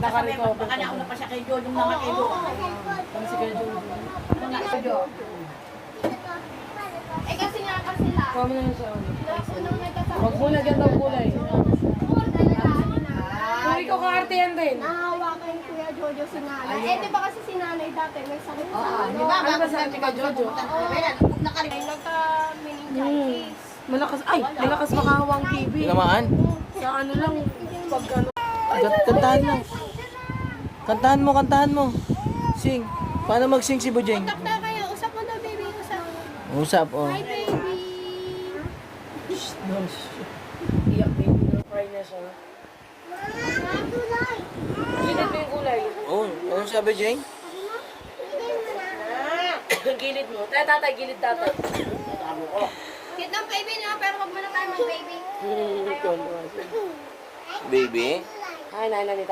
Naka-recover Baka nauna pa siya kay Jojo nung naman kay Jojo. Ano si Kuya Jojo? Eh kasi nga kasi sila. Kuha mo na yun sa ano. Unang nagkasama. Huwag mo lagyan daw kulay. Kung ikaw kaartihan din. Nahawakan Kuya Jojo si nanay. Eh di ba kasi si nanay dati may sakit sa ano? Di ba? Ano ba sabi ka, Jojo? Ay, nagka-meningitis. Malakas, ay, malakas makahawang TV. Tinamaan? Sa ano lang, pag ano. Kantahan mo. Kantahan mo. Sing. Paano mag-sing si Bujeng? Takta kayo, usap mo daw baby, usap. Usap, oh. Hi baby. Iyak baby, cry na siya. Gilid mo yung kulay. Oh, ano sabi, Jeng? Gilid mo. Tatay, gilid tatay. Cute ng baby niya, pero wag mo na tayo mag-baby. Baby? Ay, nai.